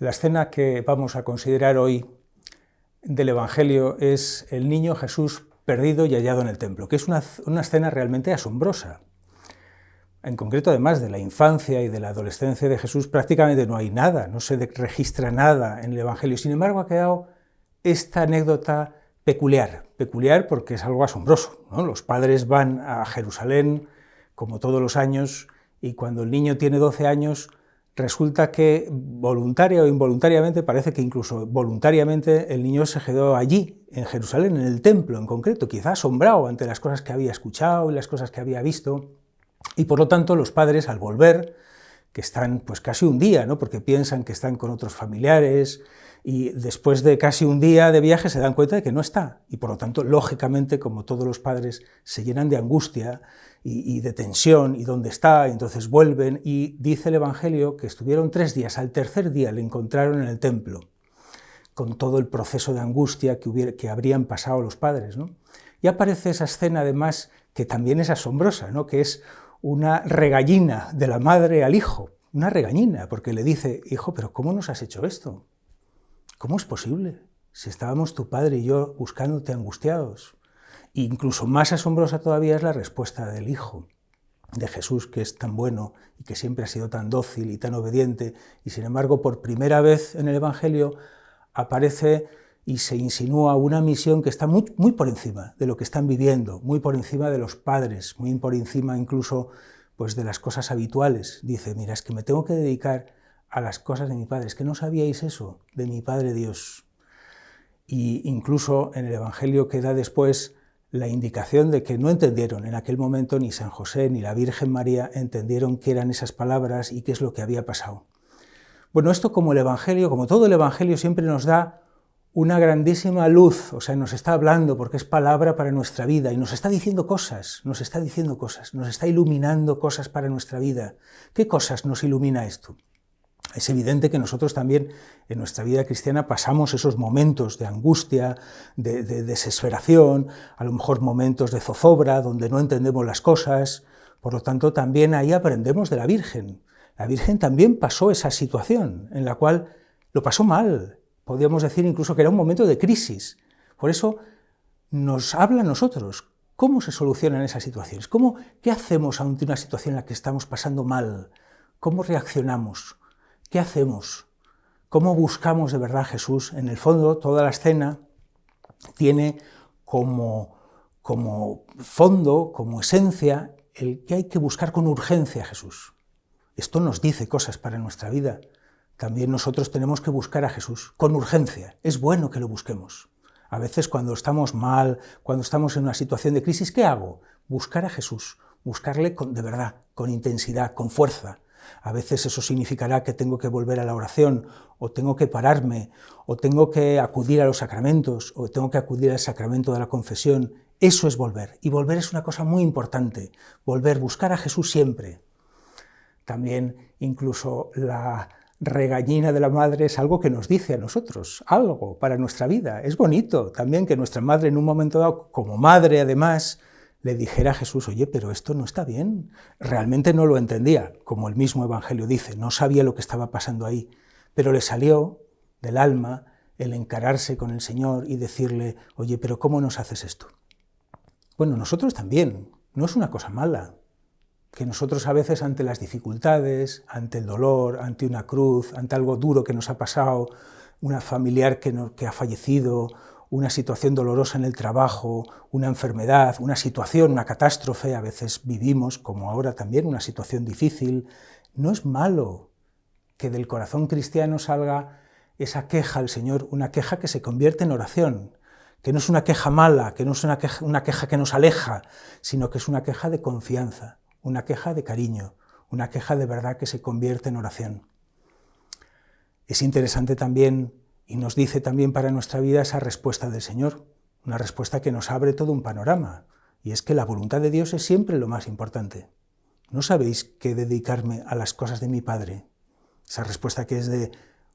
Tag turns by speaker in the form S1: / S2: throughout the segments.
S1: La escena que vamos a considerar hoy del Evangelio es el niño Jesús perdido y hallado en el templo, que es una escena realmente asombrosa. En concreto, además de la infancia y de la adolescencia de Jesús, prácticamente no hay nada, no se registra nada en el Evangelio. Sin embargo, ha quedado esta anécdota peculiar porque es algo asombroso, ¿no? Los padres van a Jerusalén, como todos los años, y cuando el niño tiene 12 años, resulta que voluntaria o involuntariamente, parece que incluso voluntariamente, el niño se quedó allí, en Jerusalén, en el templo en concreto, quizá asombrado ante las cosas que había escuchado y las cosas que había visto. Y por lo tanto los padres, al volver, que están pues casi un día, ¿no? Porque piensan que están con otros familiares, y después de casi un día de viaje se dan cuenta de que no está. Y por lo tanto, lógicamente, como todos los padres, se llenan de angustia y de tensión, y dónde está, y entonces vuelven, y dice el Evangelio que estuvieron 3 días, al tercer día le encontraron en el templo, con todo el proceso de angustia que habrían pasado los padres, ¿no? Y aparece esa escena, además, que también es asombrosa, ¿no? Que es una regañina de la madre al hijo, una regañina, porque le dice: hijo, pero ¿cómo nos has hecho esto? ¿Cómo es posible? Si estábamos tu padre y yo buscándote angustiados. E incluso más asombrosa todavía es la respuesta del hijo de Jesús, que es tan bueno y que siempre ha sido tan dócil y tan obediente, y sin embargo por primera vez en el Evangelio aparece y se insinúa una misión que está muy por encima de lo que están viviendo, muy por encima de los padres, muy por encima incluso pues, de las cosas habituales. Dice: mira, es que me tengo que dedicar a las cosas de mi Padre, es que no sabíais eso de mi Padre Dios. Y incluso en el Evangelio queda después la indicación de que no entendieron en aquel momento ni San José ni la Virgen María entendieron qué eran esas palabras y qué es lo que había pasado. Bueno, esto como el Evangelio, como todo el Evangelio, siempre nos da una grandísima luz, o sea, nos está hablando porque es palabra para nuestra vida y nos está diciendo cosas, nos está iluminando cosas para nuestra vida. ¿Qué cosas nos ilumina esto? Es evidente que nosotros también en nuestra vida cristiana pasamos esos momentos de angustia, de desesperación, a lo mejor momentos de zozobra, donde no entendemos las cosas. Por lo tanto, también ahí aprendemos de la Virgen. La Virgen también pasó esa situación en la cual lo pasó mal. Podríamos decir incluso que era un momento de crisis. Por eso nos habla a nosotros. ¿Cómo se solucionan esas situaciones? ¿Qué hacemos ante una situación en la que estamos pasando mal? ¿Cómo reaccionamos? ¿Qué hacemos? ¿Cómo buscamos de verdad a Jesús? En el fondo, toda la escena tiene como fondo, como esencia, el que hay que buscar con urgencia a Jesús. Esto nos dice cosas para nuestra vida. También nosotros tenemos que buscar a Jesús con urgencia. Es bueno que lo busquemos. A veces cuando estamos mal, cuando estamos en una situación de crisis, ¿qué hago? Buscar a Jesús, buscarle de verdad, con intensidad, con fuerza. A veces eso significará que tengo que volver a la oración, o tengo que pararme, o tengo que acudir a los sacramentos, o tengo que acudir al sacramento de la confesión. Eso es volver, y volver es una cosa muy importante. Volver, buscar a Jesús siempre. También incluso la regañina de la madre es algo que nos dice a nosotros, algo para nuestra vida. Es bonito también que nuestra madre en un momento dado, como madre además, le dijera a Jesús: oye, pero esto no está bien. Realmente no lo entendía, como el mismo Evangelio dice, no sabía lo que estaba pasando ahí, pero le salió del alma el encararse con el Señor y decirle: oye, pero ¿cómo nos haces esto? Bueno, nosotros también, no es una cosa mala, que nosotros a veces ante las dificultades, ante el dolor, ante una cruz, ante algo duro que nos ha pasado, una familiar que ha fallecido, una situación dolorosa en el trabajo, una enfermedad, una situación, una catástrofe, a veces vivimos, como ahora también, una situación difícil. No es malo que del corazón cristiano salga esa queja al Señor, una queja que se convierte en oración, que no es una queja mala, que no es una queja que nos aleja, sino que es una queja de confianza, una queja de cariño, una queja de verdad que se convierte en oración. Es interesante también, y nos dice también para nuestra vida, esa respuesta del Señor, una respuesta que nos abre todo un panorama, y es que la voluntad de Dios es siempre lo más importante. ¿No sabéis que dedicarme a las cosas de mi Padre? Esa respuesta que es de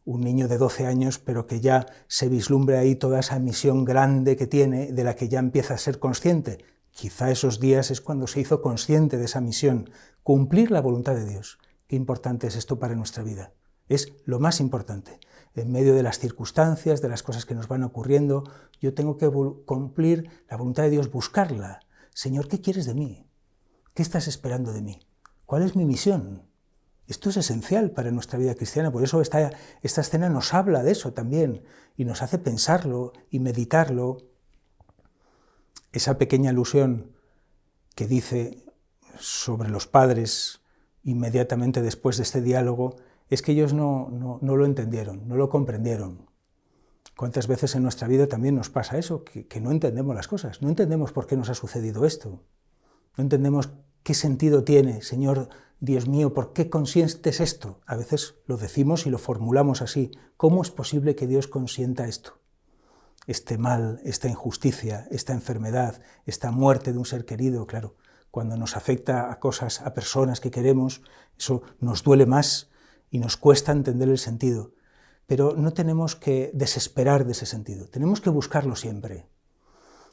S1: un niño de 12 años, pero que ya se vislumbra ahí toda esa misión grande que tiene, de la que ya empieza a ser consciente. Quizá esos días es cuando se hizo consciente de esa misión, cumplir la voluntad de Dios. Qué importante es esto para nuestra vida. Es lo más importante. En medio de las circunstancias, de las cosas que nos van ocurriendo, yo tengo que cumplir la voluntad de Dios, buscarla. Señor, ¿qué quieres de mí? ¿Qué estás esperando de mí? ¿Cuál es mi misión? Esto es esencial para nuestra vida cristiana, por eso esta escena nos habla de eso también y nos hace pensarlo y meditarlo. Esa pequeña alusión que dice sobre los padres inmediatamente después de este diálogo es que ellos no lo entendieron, no lo comprendieron. ¿Cuántas veces en nuestra vida también nos pasa eso? Que no entendemos las cosas, no entendemos por qué nos ha sucedido esto, no entendemos qué sentido tiene, Señor, Dios mío, ¿por qué consientes esto? A veces lo decimos y lo formulamos así. ¿Cómo es posible que Dios consienta esto? Este mal, esta injusticia, esta enfermedad, esta muerte de un ser querido, claro. Cuando nos afecta a cosas, a personas que queremos, eso nos duele más y nos cuesta entender el sentido. Pero no tenemos que desesperar de ese sentido, tenemos que buscarlo siempre.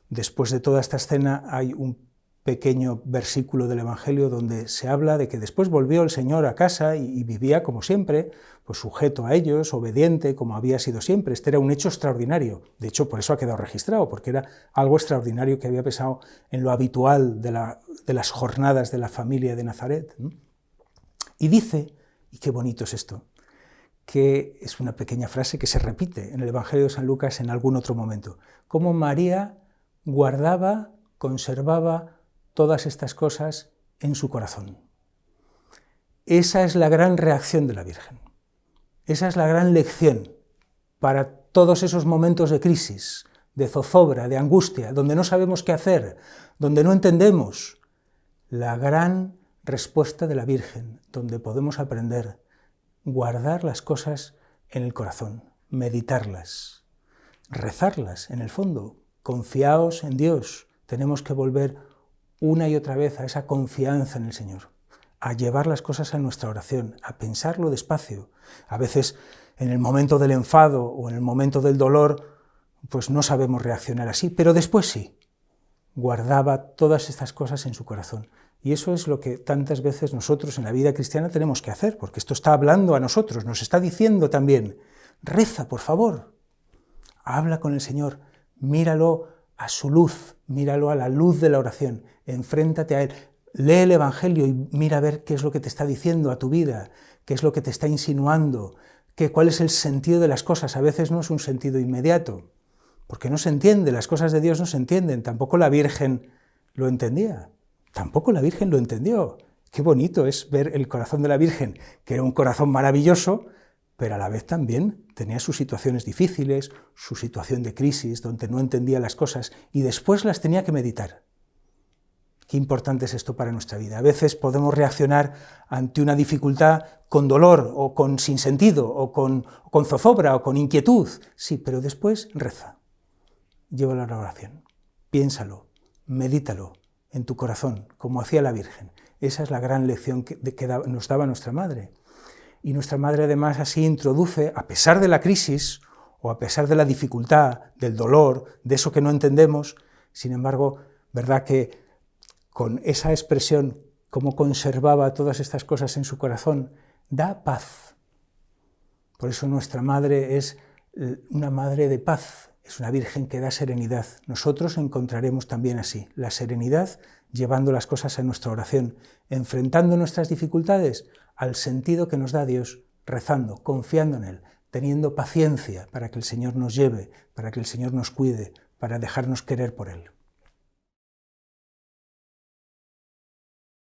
S1: Después de toda esta escena hay un pequeño versículo del Evangelio donde se habla de que después volvió el Señor a casa y vivía como siempre, pues sujeto a ellos, obediente, como había sido siempre. Este era un hecho extraordinario. De hecho, por eso ha quedado registrado, porque era algo extraordinario que había pasado en lo habitual de las jornadas de la familia de Nazaret. Y dice, y qué bonito es esto, que es una pequeña frase que se repite en el Evangelio de San Lucas en algún otro momento, cómo María guardaba, conservaba todas estas cosas en su corazón. Esa es la gran reacción de la Virgen. Esa es la gran lección para todos esos momentos de crisis, de zozobra, de angustia, donde no sabemos qué hacer, donde no entendemos. La gran respuesta de la Virgen, donde podemos aprender, guardar las cosas en el corazón, meditarlas, rezarlas en el fondo, confiaos en Dios. Tenemos que volver una y otra vez a esa confianza en el Señor, a llevar las cosas a nuestra oración, a pensarlo despacio. A veces en el momento del enfado o en el momento del dolor, pues no sabemos reaccionar así, pero después sí. Guardaba todas estas cosas en su corazón. Y eso es lo que tantas veces nosotros en la vida cristiana tenemos que hacer, porque esto está hablando a nosotros, nos está diciendo también, reza, por favor, habla con el Señor, míralo a su luz, míralo a la luz de la oración, enfréntate a Él, lee el Evangelio y mira a ver qué es lo que te está diciendo a tu vida, qué es lo que te está insinuando, cuál es el sentido de las cosas. A veces no es un sentido inmediato, porque no se entiende, las cosas de Dios no se entienden, tampoco la Virgen lo entendía, tampoco la Virgen lo entendió. Qué bonito es ver el corazón de la Virgen, que era un corazón maravilloso, pero a la vez también tenía sus situaciones difíciles, su situación de crisis, donde no entendía las cosas y después las tenía que meditar. Qué importante es esto para nuestra vida. A veces podemos reaccionar ante una dificultad con dolor o con sinsentido o con zozobra o con inquietud. Sí, pero después reza, llévalo a la oración, piénsalo, medítalo en tu corazón, como hacía la Virgen. Esa es la gran lección que nos daba nuestra Madre. Y nuestra Madre además así introduce, a pesar de la crisis o a pesar de la dificultad, del dolor, de eso que no entendemos, sin embargo, verdad que con esa expresión, cómo conservaba todas estas cosas en su corazón, da paz. Por eso nuestra Madre es una Madre de paz, es una Virgen que da serenidad. Nosotros encontraremos también así, la serenidad llevando las cosas a nuestra oración, enfrentando nuestras dificultades al sentido que nos da Dios, rezando, confiando en Él, teniendo paciencia para que el Señor nos lleve, para que el Señor nos cuide, para dejarnos querer por Él.